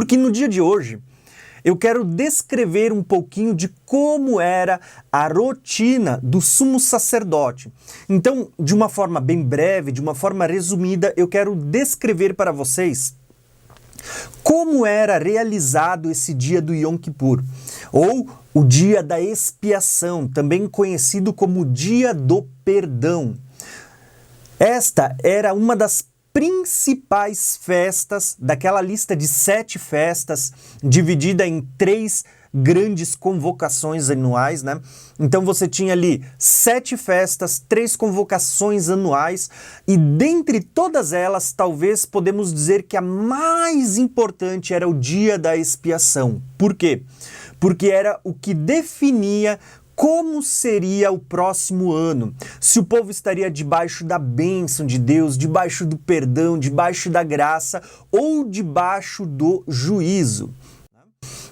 Porque no dia de hoje eu quero descrever um pouquinho de como era a rotina do sumo sacerdote. Então, de uma forma bem breve, de uma forma resumida, eu quero descrever para vocês como era realizado esse dia do Yom Kippur, ou o dia da expiação, também conhecido como dia do perdão. Esta era uma das principais festas daquela lista de 7 festas, dividida em 3 grandes convocações anuais, né? Então você tinha ali 7 festas, 3 convocações anuais, e dentre todas elas, talvez podemos dizer que a mais importante era o dia da expiação. Por quê? Porque era o que definia como seria o próximo ano, se o povo estaria debaixo da bênção de Deus, debaixo do perdão, debaixo da graça ou debaixo do juízo.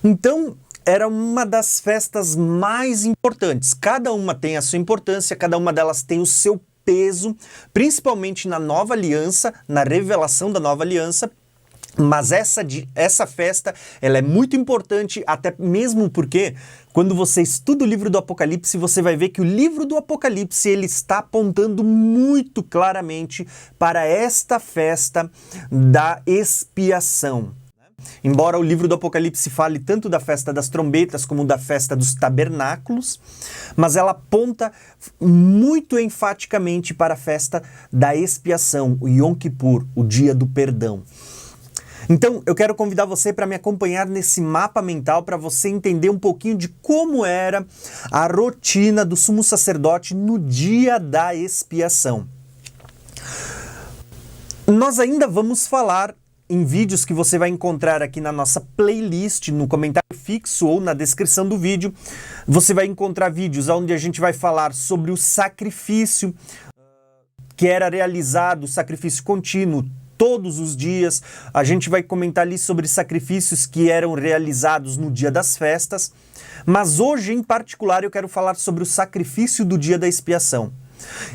Então, era uma das festas mais importantes. Cada uma tem a sua importância, cada uma delas tem o seu peso, principalmente na nova aliança, na revelação da nova aliança. Mas essa festa, ela é muito importante, até mesmo porque quando você estuda o livro do Apocalipse, você vai ver que o livro do Apocalipse ele está apontando muito claramente para esta festa da expiação. Embora o livro do Apocalipse fale tanto da festa das trombetas como da festa dos tabernáculos, mas ela aponta muito enfaticamente para a festa da expiação, o Yom Kippur, o dia do perdão. Então, eu quero convidar você para me acompanhar nesse mapa mental para você entender um pouquinho de como era a rotina do sumo sacerdote no dia da expiação. Nós ainda vamos falar em vídeos que você vai encontrar aqui na nossa playlist, no comentário fixo ou na descrição do vídeo. Você vai encontrar vídeos onde a gente vai falar sobre o sacrifício que era realizado, o sacrifício contínuo, todos os dias. A gente vai comentar ali sobre sacrifícios que eram realizados no dia das festas, mas hoje em particular eu quero falar sobre o sacrifício do dia da expiação.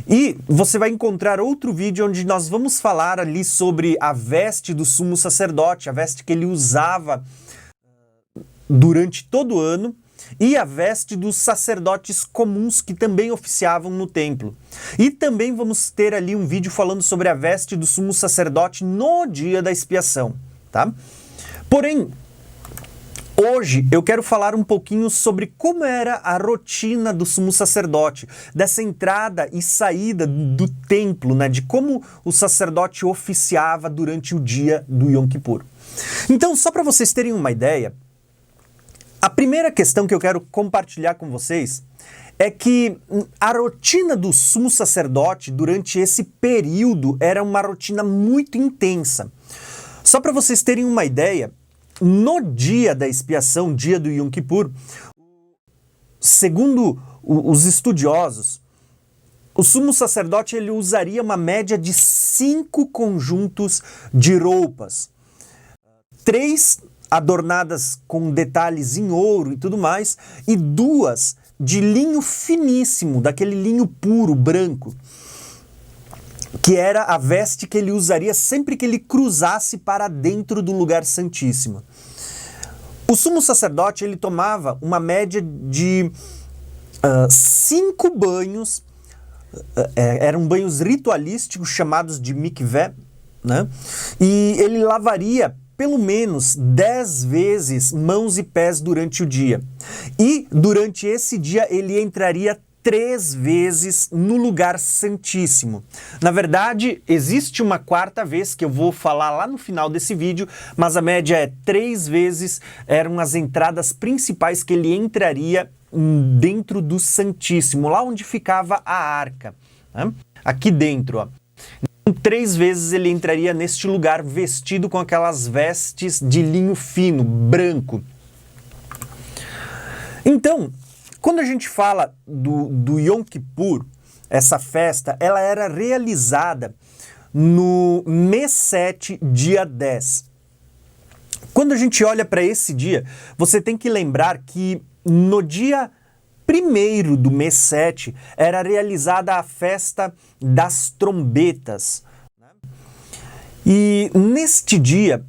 E você vai encontrar outro vídeo onde nós vamos falar ali sobre a veste do sumo sacerdote, a veste que ele usava durante todo o ano, e a veste dos sacerdotes comuns que também oficiavam no templo. E também vamos ter ali um vídeo falando sobre a veste do sumo sacerdote no dia da expiação, tá? Porém, hoje eu quero falar um pouquinho sobre como era a rotina do sumo sacerdote, dessa entrada e saída do templo, né? De como o sacerdote oficiava durante o dia do Yom Kippur. Então, só para vocês terem uma ideia, a primeira questão que eu quero compartilhar com vocês é que a rotina do sumo sacerdote durante esse período era uma rotina muito intensa. Só para vocês terem uma ideia, no dia da expiação, dia do Yom Kippur, segundo os estudiosos, o sumo sacerdote ele usaria uma média de 5 conjuntos de roupas. 3 adornadas com detalhes em ouro e tudo mais, e 2 de linho finíssimo, daquele linho puro, branco, que era a veste que ele usaria sempre que ele cruzasse para dentro do lugar santíssimo. O sumo sacerdote ele tomava uma média de 5 banhos, eram banhos ritualísticos chamados de mikvé, né? E ele lavaria pelo menos 10 vezes mãos e pés durante o dia. E durante esse dia ele entraria 3 vezes no lugar santíssimo. Na verdade, existe uma 4ª vez que eu vou falar lá no final desse vídeo, mas a média é 3 vezes eram as entradas principais que ele entraria dentro do Santíssimo, lá onde ficava a arca, né? Aqui dentro, ó. 3 vezes ele entraria neste lugar vestido com aquelas vestes de linho fino, branco. Então, quando a gente fala do Yom Kippur, essa festa, ela era realizada no mês 7, dia 10. Quando a gente olha para esse dia, você tem que lembrar que no dia 1º do mês 7 era realizada a festa das trombetas. E neste dia,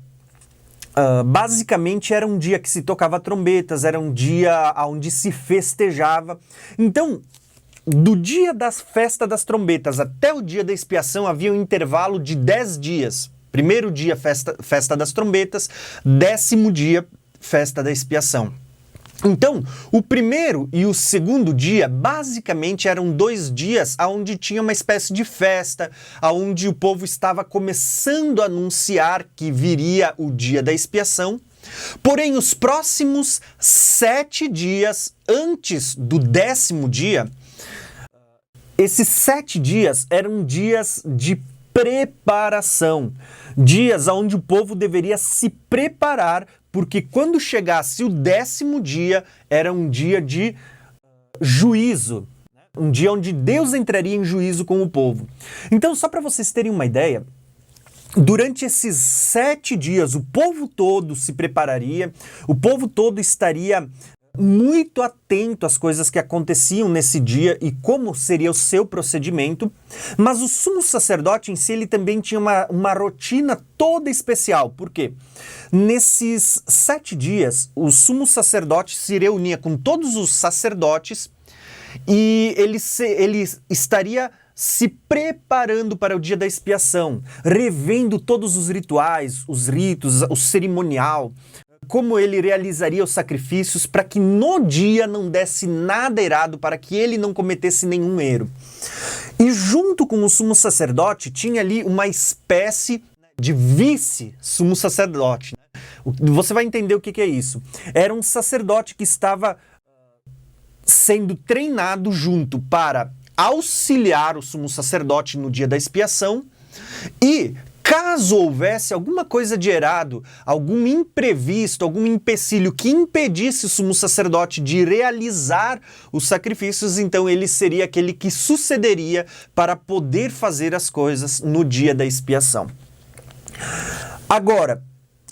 Basicamente era um dia que se tocava trombetas, era um dia onde se festejava. Então, do dia da festa das trombetas até o dia da expiação havia um intervalo de 10 dias. Primeiro dia, festa das trombetas, 10º dia, festa da expiação. Então, o primeiro e o segundo dia, basicamente, eram 2 dias onde tinha uma espécie de festa, onde o povo estava começando a anunciar que viria o dia da expiação. Porém, os próximos 7 dias antes do 10º dia, esses 7 dias eram dias de preparação, dias onde o povo deveria se preparar, porque quando chegasse o 10º dia, era um dia de juízo, um dia onde Deus entraria em juízo com o povo. Então, só para vocês terem uma ideia, durante esses 7 dias, o povo todo se prepararia, o povo todo estaria muito atento às coisas que aconteciam nesse dia e como seria o seu procedimento, mas o sumo sacerdote em si, ele também tinha uma rotina toda especial. Por quê? Nesses 7 dias, o sumo sacerdote se reunia com todos os sacerdotes e ele estaria se preparando para o dia da expiação, revendo todos os rituais, os ritos, o cerimonial, como ele realizaria os sacrifícios para que no dia não desse nada errado, para que ele não cometesse nenhum erro. E junto com o sumo sacerdote tinha ali uma espécie de vice-sumo sacerdote. Você vai entender o que é isso. Era um sacerdote que estava sendo treinado junto para auxiliar o sumo sacerdote no dia da expiação e caso houvesse alguma coisa de errado, algum imprevisto, algum empecilho que impedisse o sumo sacerdote de realizar os sacrifícios, então ele seria aquele que sucederia para poder fazer as coisas no dia da expiação. Agora,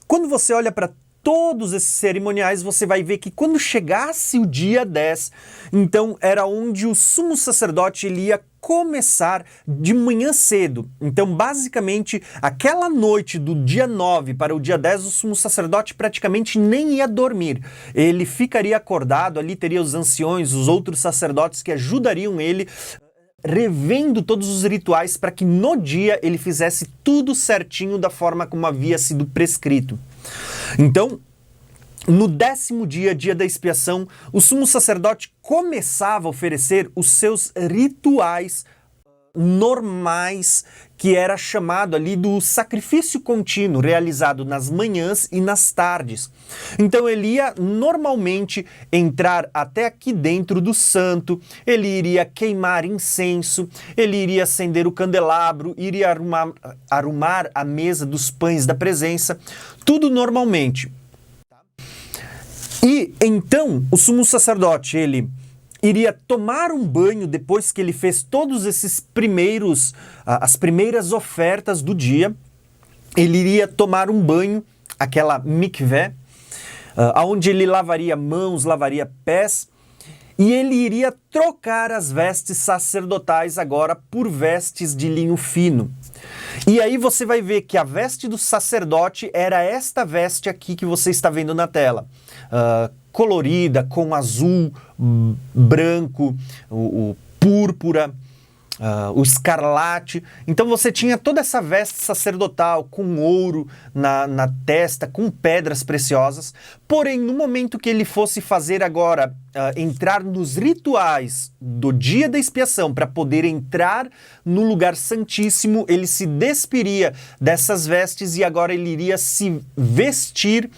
quando você olha para todos esses cerimoniais, você vai ver que quando chegasse o dia 10, então era onde o sumo sacerdote ele ia começar de manhã cedo. Então, basicamente, aquela noite do dia 9 para o dia 10, o sumo sacerdote praticamente nem ia dormir. Ele ficaria acordado, ali teria os anciões, os outros sacerdotes que ajudariam ele, revendo todos os rituais para que no dia ele fizesse tudo certinho da forma como havia sido prescrito. Então, no 10º dia, dia da expiação, o sumo sacerdote começava a oferecer os seus rituais normais, que era chamado ali do sacrifício contínuo, realizado nas manhãs e nas tardes. Então ele ia normalmente entrar até aqui dentro do santo, ele iria queimar incenso, ele iria acender o candelabro, iria arrumar a mesa dos pães da presença, tudo normalmente. E então o sumo sacerdote, ele iria tomar um banho depois que ele fez todos esses as primeiras ofertas do dia. Ele iria tomar um banho, aquela mikvé, onde ele lavaria mãos, lavaria pés, e ele iria trocar as vestes sacerdotais agora por vestes de linho fino. E aí você vai ver que a veste do sacerdote era esta veste aqui que você está vendo na tela. Colorida, com azul, branco, o púrpura, o escarlate. Então você tinha toda essa veste sacerdotal com ouro na testa, com pedras preciosas. Porém, no momento que ele fosse fazer agora, entrar nos rituais do dia da expiação, para poder entrar no lugar santíssimo, ele se despiria dessas vestes e agora ele iria se vestir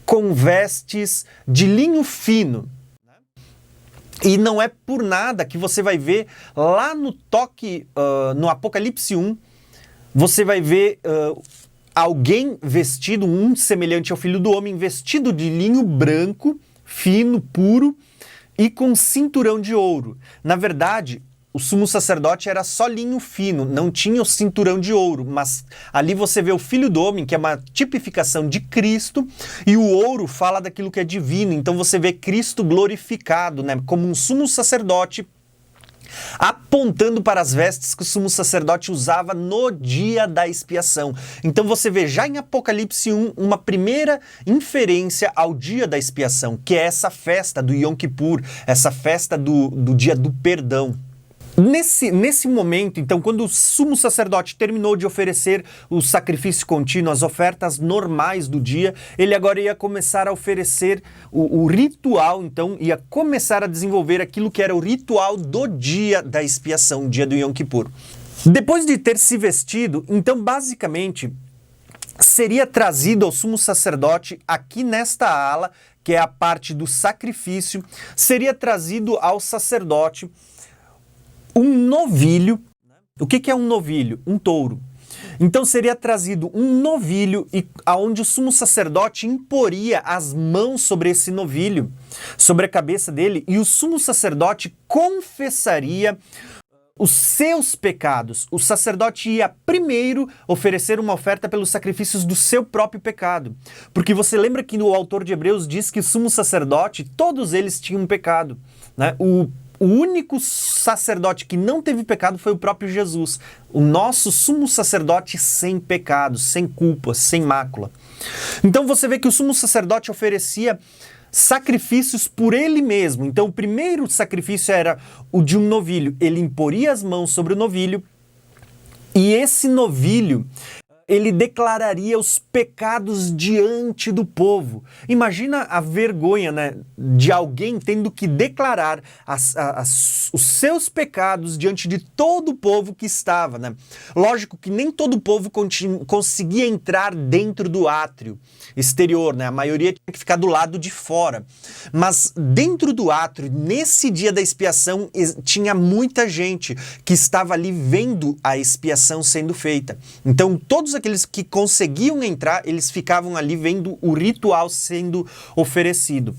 com vestes de linho fino. E não é por nada que você vai ver lá no no Apocalipse 1, você vai ver alguém vestido, um semelhante ao Filho do Homem, vestido de linho branco, fino, puro e com cinturão de ouro. Na verdade, o sumo sacerdote era só linho fino, não tinha o cinturão de ouro, mas ali você vê o Filho do Homem, que é uma tipificação de Cristo, e o ouro fala daquilo que é divino, então você vê Cristo glorificado, né, como um sumo sacerdote apontando para as vestes que o sumo sacerdote usava no dia da expiação. Então você vê já em Apocalipse 1 uma primeira inferência ao dia da expiação, que é essa festa do Yom Kippur, essa festa do dia do perdão. Nesse momento, então, quando o sumo sacerdote terminou de oferecer o sacrifício contínuo, as ofertas normais do dia, ele agora ia começar a oferecer o ritual, então, ia começar a desenvolver aquilo que era o ritual do dia da expiação, o dia do Yom Kippur. Depois de ter se vestido, então, basicamente, seria trazido ao sumo sacerdote aqui nesta ala, que é a parte do sacrifício, seria trazido ao sacerdote um novilho. O que é um novilho? Um touro. Então seria trazido um novilho aonde o sumo sacerdote imporia as mãos sobre esse novilho, sobre a cabeça dele, e o sumo sacerdote confessaria os seus pecados. O sacerdote ia primeiro oferecer uma oferta pelos sacrifícios do seu próprio pecado. Porque você lembra que o autor de Hebreus diz que o sumo sacerdote, todos eles tinham pecado, né? O único sacerdote que não teve pecado foi o próprio Jesus. O nosso sumo sacerdote sem pecado, sem culpa, sem mácula. Então você vê que o sumo sacerdote oferecia sacrifícios por ele mesmo. Então o primeiro sacrifício era o de um novilho. Ele imporia as mãos sobre o novilho e esse novilho, ele declararia os pecados diante do povo. Imagina a vergonha, né, de alguém tendo que declarar os seus pecados diante de todo o povo que estava, né? Lógico que nem todo o povo conseguia entrar dentro do átrio exterior, né? A maioria tinha que ficar do lado de fora. Mas dentro do átrio, nesse dia da expiação, tinha muita gente que estava ali vendo a expiação sendo feita. Então todos aqueles que conseguiam entrar, eles ficavam ali vendo o ritual sendo oferecido.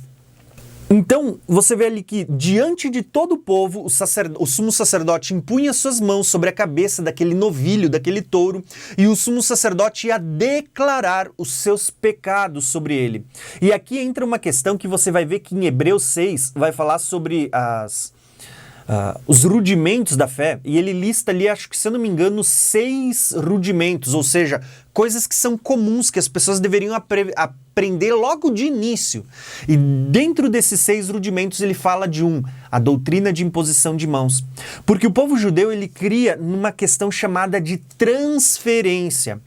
Então, você vê ali que, diante de todo o povo, o sumo sacerdote impunha suas mãos sobre a cabeça daquele novilho, daquele touro, e o sumo sacerdote ia declarar os seus pecados sobre ele. E aqui entra uma questão que você vai ver que em Hebreus 6 vai falar sobre os rudimentos da fé, e ele lista ali, acho que se eu não me engano, 6 rudimentos, ou seja, coisas que são comuns, que as pessoas deveriam aprender logo de início. E dentro desses 6 rudimentos ele fala de a doutrina de imposição de mãos. Porque o povo judeu, ele cria numa questão chamada de transferência.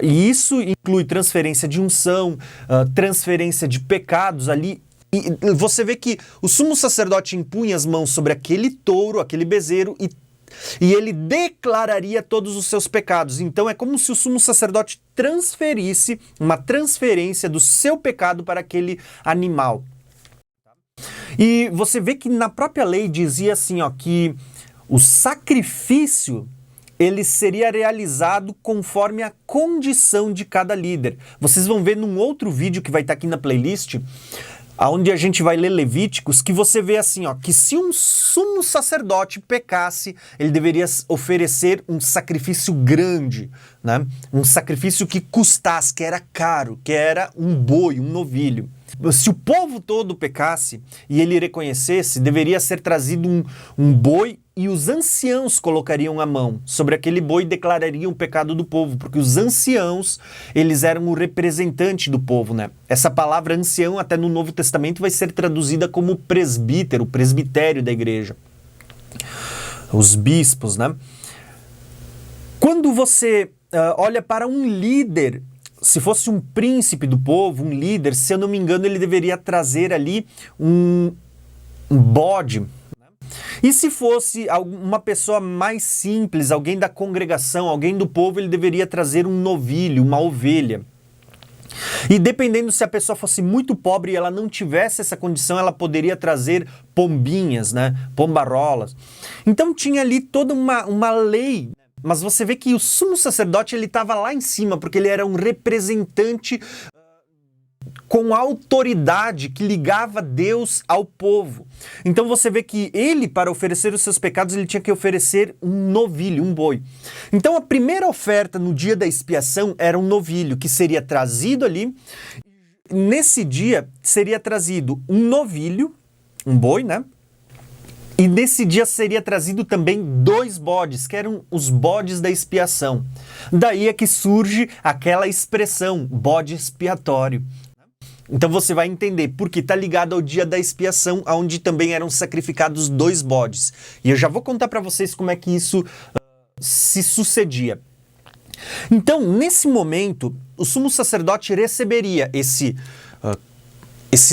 E isso inclui transferência de unção, transferência de pecados ali. E você vê que o sumo sacerdote impunha as mãos sobre aquele touro, aquele bezerro, e ele declararia todos os seus pecados. Então é como se o sumo sacerdote transferisse uma transferência do seu pecado para aquele animal. E você vê que na própria lei dizia assim, ó, que o sacrifício ele seria realizado conforme a condição de cada líder. Vocês vão ver num outro vídeo que vai estar aqui na playlist, onde a gente vai ler Levíticos, que você vê assim, ó, que se um sumo sacerdote pecasse, ele deveria oferecer um sacrifício grande, né? Um sacrifício que custasse, que era caro, que era um boi, um novilho. Se o povo todo pecasse e ele reconhecesse, deveria ser trazido um boi, e os anciãos colocariam a mão sobre aquele boi e declarariam o pecado do povo, porque os anciãos, eles eram o representante do povo, né? Essa palavra ancião, até no Novo Testamento, vai ser traduzida como presbítero, o presbitério da igreja. Os bispos, né? Quando você olha para um líder, se fosse um príncipe do povo, um líder, se eu não me engano, ele deveria trazer ali um bode. E se fosse uma pessoa mais simples, alguém da congregação, alguém do povo, ele deveria trazer um novilho, uma ovelha. E dependendo se a pessoa fosse muito pobre e ela não tivesse essa condição, ela poderia trazer pombinhas, né? Pombarolas. Então tinha ali toda uma lei. Mas você vê que o sumo sacerdote ele estava lá em cima, porque ele era um representante com autoridade que ligava Deus ao povo. Então você vê que ele, para oferecer os seus pecados, ele tinha que oferecer um novilho, um boi. Então a primeira oferta no dia da expiação era um novilho, que seria trazido ali. Nesse dia seria trazido um novilho, um boi, né? E nesse dia seria trazido também 2 bodes, que eram os bodes da expiação. Daí é que surge aquela expressão, bode expiatório. Então você vai entender porque está ligado ao dia da expiação, onde também eram sacrificados 2 bodes. E eu já vou contar para vocês como é que isso se sucedia. Então, nesse momento, o sumo sacerdote receberia esse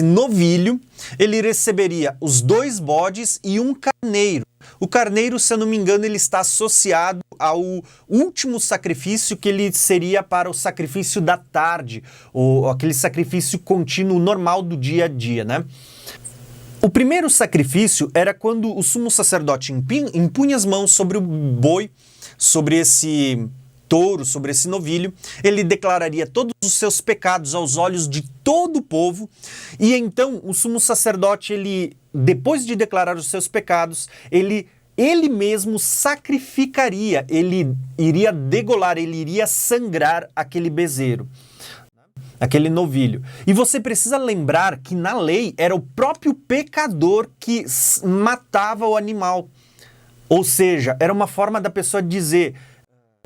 novilho, ele receberia os 2 bodes e um carneiro. O carneiro, se eu não me engano, ele está associado ao último sacrifício, que ele seria para o sacrifício da tarde, ou aquele sacrifício contínuo normal do dia a dia, né? O primeiro sacrifício era quando o sumo sacerdote impunha as mãos sobre o boi, sobre esse touro, sobre esse novilho, ele declararia todos os seus pecados aos olhos de todo o povo, e então o sumo sacerdote, ele, depois de declarar os seus pecados, ele mesmo sacrificaria, ele iria degolar, ele iria sangrar aquele bezerro, aquele novilho. E você precisa lembrar que na lei era o próprio pecador que matava o animal. Ou seja, era uma forma da pessoa dizer,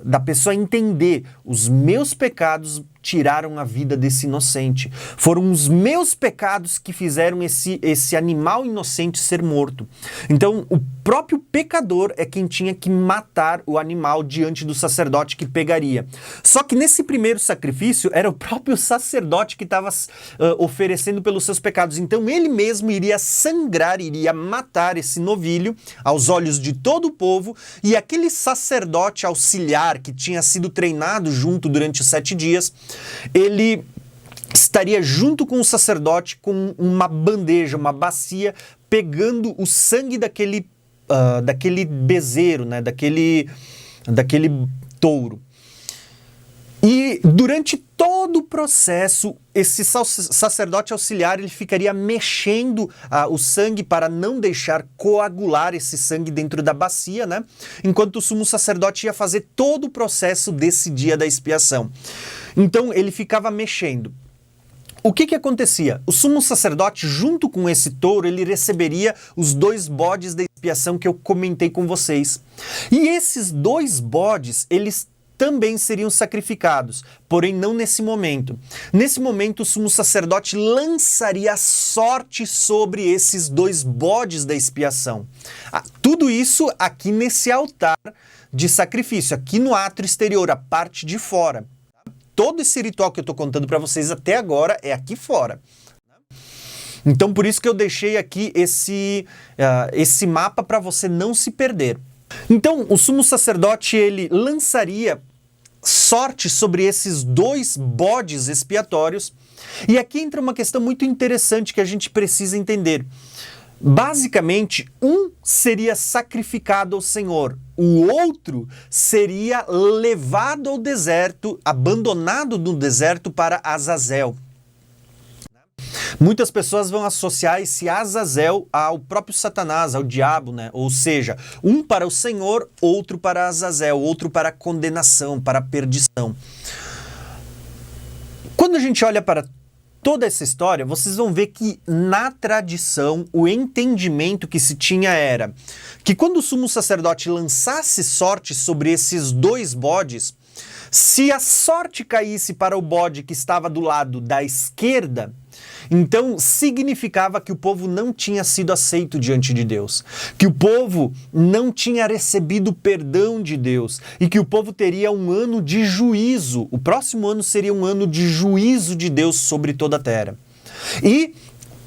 da pessoa entender, os meus pecados tiraram a vida desse inocente. Foram os meus pecados que fizeram esse animal inocente ser morto. Então, o próprio pecador é quem tinha que matar o animal diante do sacerdote que pegaria. Só que nesse primeiro sacrifício, era o próprio sacerdote que estava oferecendo pelos seus pecados. Então, ele mesmo iria sangrar, iria matar esse novilho aos olhos de todo o povo, e aquele sacerdote auxiliar que tinha sido treinado junto durante os 7 dias, ele estaria junto com o sacerdote com uma bandeja, uma bacia, pegando o sangue daquele bezerro, né, daquele touro. E durante todo o processo, esse sacerdote auxiliar, ele ficaria mexendo o sangue para não deixar coagular esse sangue dentro da bacia, né? Enquanto o sumo sacerdote ia fazer todo o processo desse dia da expiação. Então ele ficava mexendo. O que acontecia? O sumo sacerdote, junto com esse touro, ele receberia os 2 bodes da expiação que eu comentei com vocês. E esses 2 bodes, eles também seriam sacrificados, porém não nesse momento. Nesse momento, o sumo sacerdote lançaria a sorte sobre esses 2 bodes da expiação. Tudo isso aqui nesse altar de sacrifício, aqui no átrio exterior, a parte de fora. Todo esse ritual que eu estou contando para vocês até agora é aqui fora. Então, por isso que eu deixei aqui esse mapa para você não se perder. Então, o sumo sacerdote, ele lançaria sorte sobre esses 2 bodes expiatórios. E aqui entra uma questão muito interessante que a gente precisa entender. Basicamente, um seria sacrificado ao Senhor, o outro seria levado ao deserto, abandonado no deserto para Azazel. Muitas pessoas vão associar esse Azazel ao próprio Satanás, ao diabo, né? Ou seja, um para o Senhor, outro para Azazel, outro para a condenação, para a perdição. Quando a gente olha para toda essa história, vocês vão ver que na tradição o entendimento que se tinha era que quando o sumo sacerdote lançasse sorte sobre esses 2 bodes, se a sorte caísse para o bode que estava do lado da esquerda, então significava que o povo não tinha sido aceito diante de Deus, que o povo não tinha recebido o perdão de Deus e que o povo teria um ano de juízo. O próximo ano seria um ano de juízo de Deus sobre toda a terra.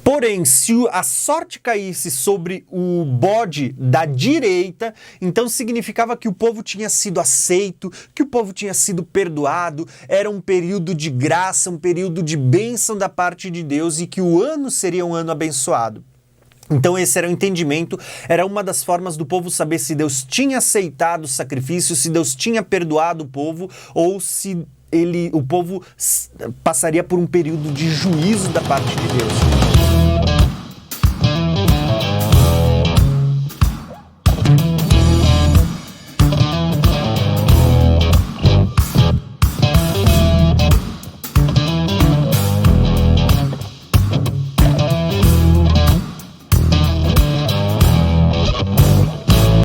Porém, se a sorte caísse sobre o bode da direita, então significava que o povo tinha sido aceito, que o povo tinha sido perdoado, era um período de graça, um período de bênção da parte de Deus e que o ano seria um ano abençoado. Então esse era o entendimento, era uma das formas do povo saber se Deus tinha aceitado o sacrifício, se Deus tinha perdoado o povo ou se o povo passaria por um período de juízo da parte de Deus.